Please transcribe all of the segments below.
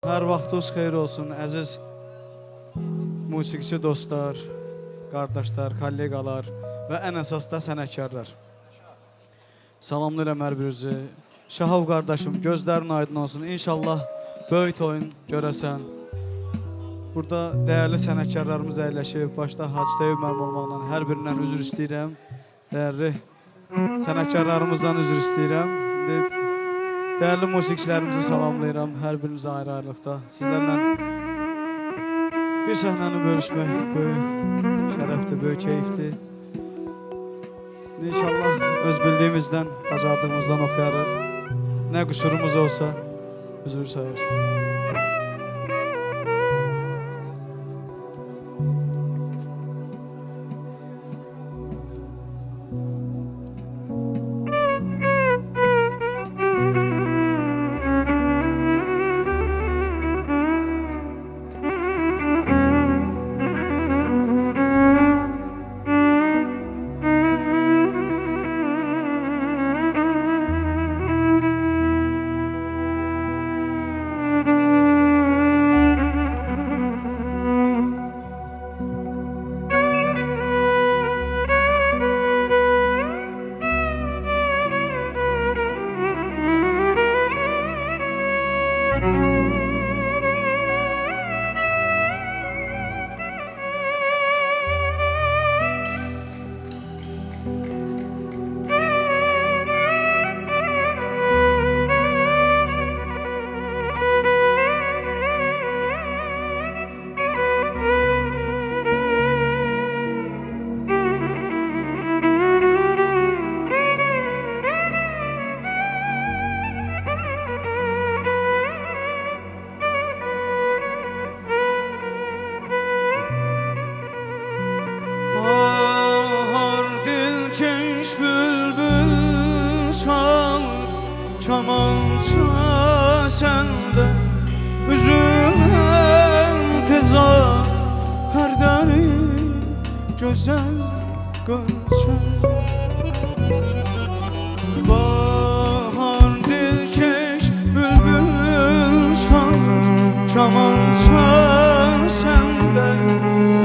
Hər vaxtınız xeyir olsun, əziz musiqiçi dostlar, qardaşlar, kollegalar və ən əsas da sənətkarlar. Salamlayıram hər birinizi. Şahov qardaşım, gözlərin aydın olsun. İnşallah böyük oyun görəsən. Burada dəyərli sənətkarlarımız əyləşib, başda Hacı Teyib mənim olmaqla hər birindən üzr istəyirəm. Dəyərli sənətkarlarımızdan üzr istəyirəm. Dəyərli musiqiçilərimizi salamlayıram, hər birinizə ayrı-ayrılıqda. Sizlərlə bir səhnəni bölüşmək böyük şərəfdir, böyük keyifdir. İnşallah öz bildiyimizdən, bacardığımızdan oxuyarıq. Nə qüsurumuz olsa, üzr sayırsınız. Kamança sende üzülen tezat perdeni güzel gönçer. Bahar dilkeş bülbül çalır kamança sende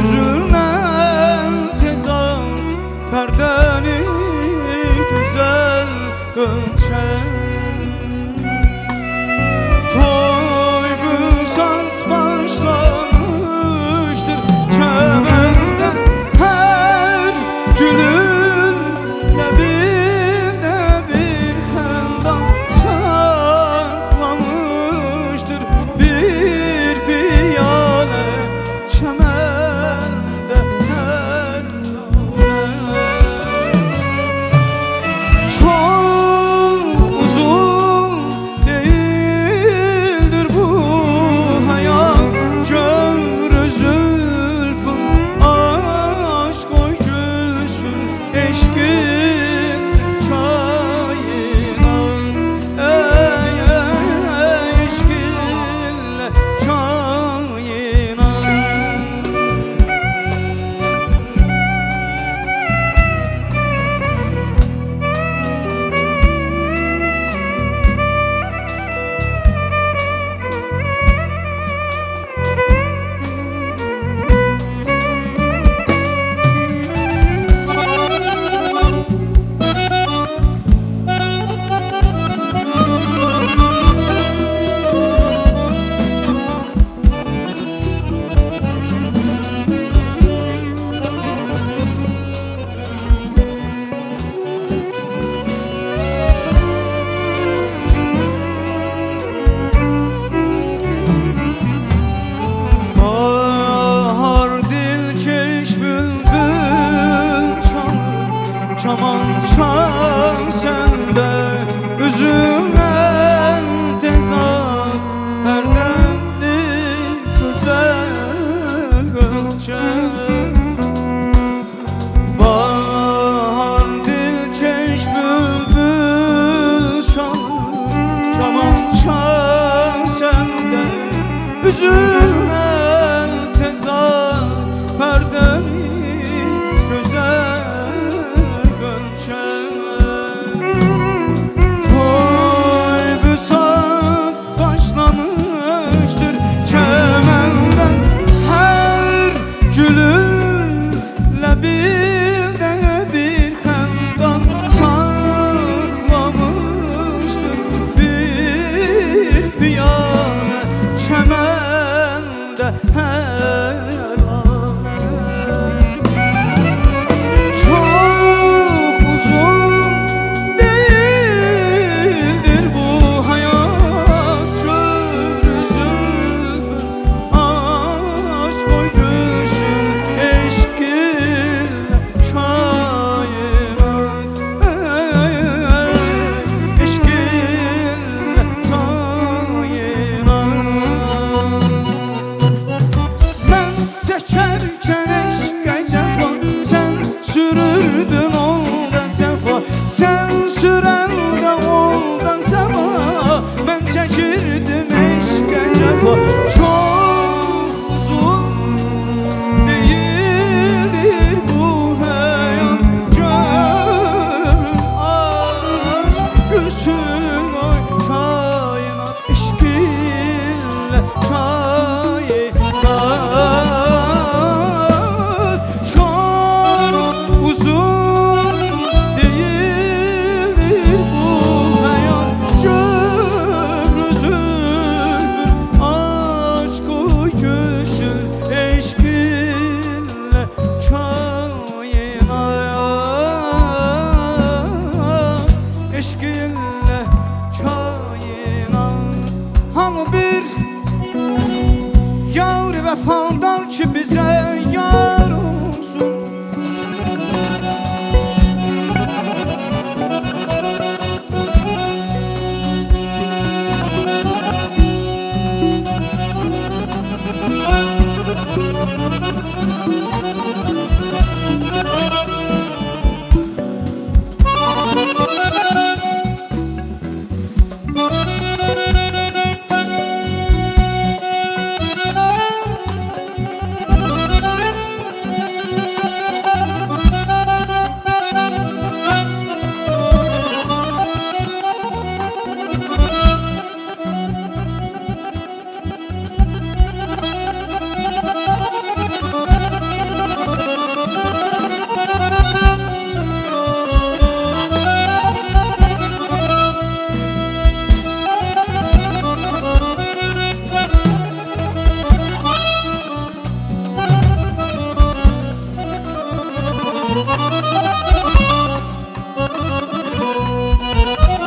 üzülen tezat perdeni güzel gönçer. Kamança sende üzülen tezat perdeni güzel gönçer. Bahar dilkeş bülbül çalır kamança sende üzülen tezat perdeni güzel. Toy büsat başlamıştır her an. Çok uzun değildir bu hayat, kör zülfün aşk koygusun, eşk ile kainat, eşk ile kainat. Ben çekerken eşke cefa, sen sürürdün ondan sefa, sen sürende ondan sefa. Ben çekirdim eşke cefa, çok uzun değildir bu hayat, görün aşk gülsün oy kainat, eşk ile kainat. Çok uzun değildir bu hayat, köprü zülfün aşk koygusun, eşk ile kainat, eşk ile kainat. Hamı bir yar vəfadan ki bizə yar olsun.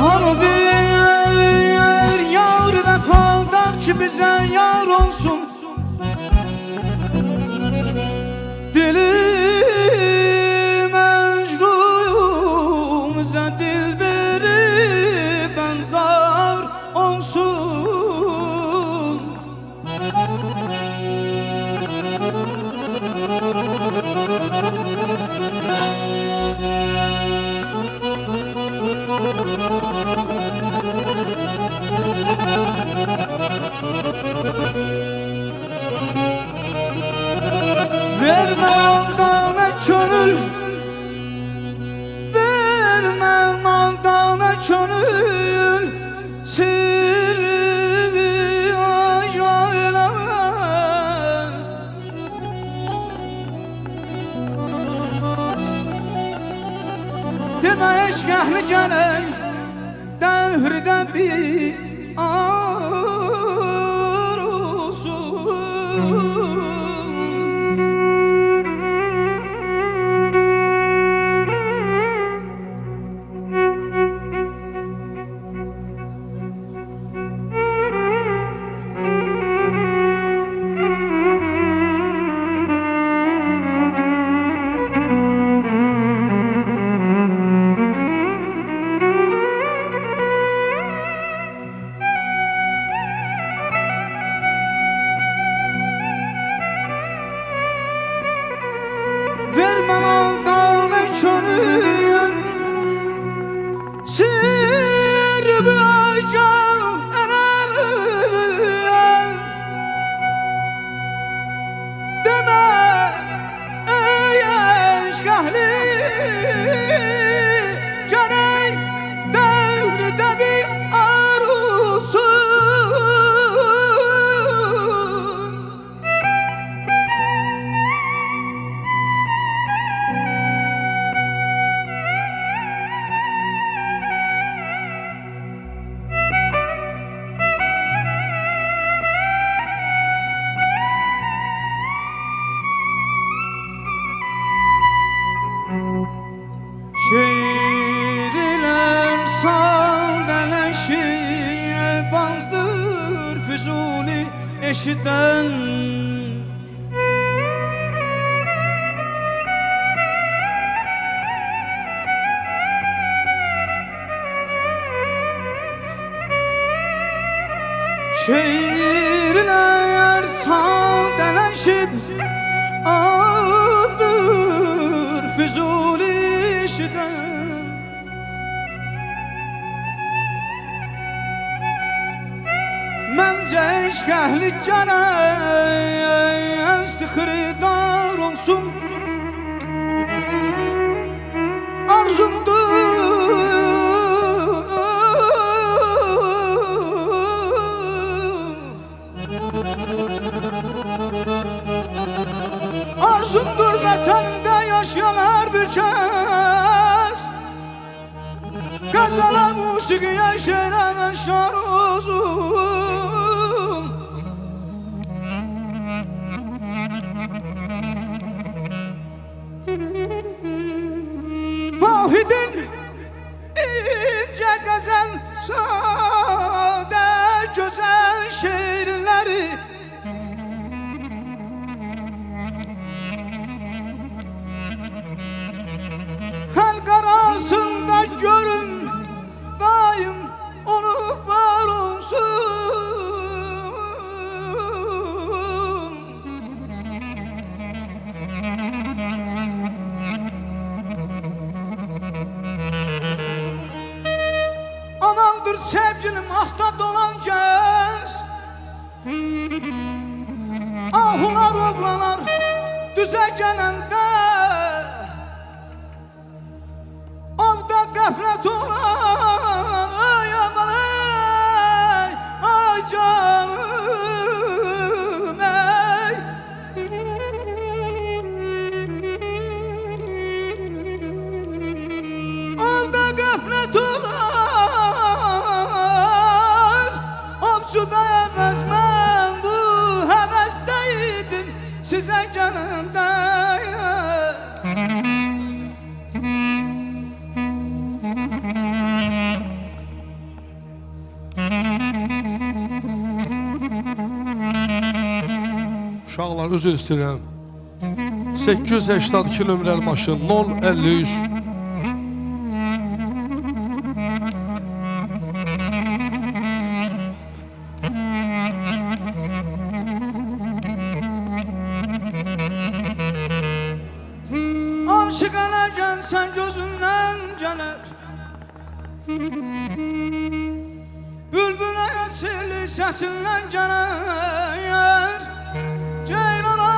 Hamı bir yar vəfadan ki bizə yar olsun. Dili məcnunumuza dil verib bənzar olsun. Vermem aldana könül, vermem aldana könül, sirri ayrılama. Demə eşq əhli gələk dəvrdə bir arzusun. eşidən şeirler sadələşib azdır Füzuli eşidən Məncə eşq əhli gərək xıridar olsun Arzumdur vətənimdə yaşayan hər bir kəs Qəzələ, musiqiyə, şeirə və şar olsun Vahidin incə qəzəl, sadə, gözəl şeirləri Xalq arasında görün, daim onu var olsun Amandır sevgilim hasta dolan gəz Ahular oğlanar düzə gələndə Ovda qəflət olan ay aman ay canım ey Ovda qəflət olan ovcuda əvəz mən bu həvəsdəydim sizə gələndə Uşaqlar, özür istəyirəm. 882 nömrəli maşın 053 Aşık elə gəlsən gözündən gələr Bülbül əsirli səsindən gələr Ceyrana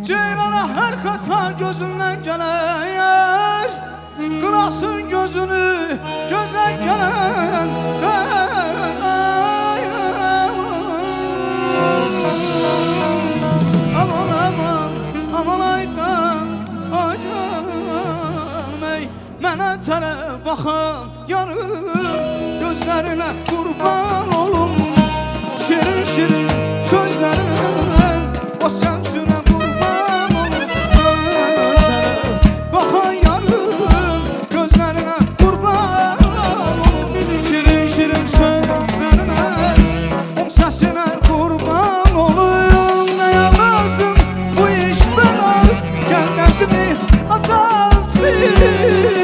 Ceyrana hər xata gözündən gələr Qılasın gözünü gözə gələn Aman aman aman aydan acan ey Mənə tələ baxan yarım Gözlərinə qurban olum Şirin şirin sözlərinə O səmsünə qurban olum Baxan yarım gözlərinə qurban olum Şirin şirin sözlərinə O səsinə qurban olum Nə yazım bu iş bəraz Gəldimi azaltır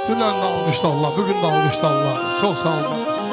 Dünən də almışdı Allah, bugün də almışdı Allah. Çox sağ olun.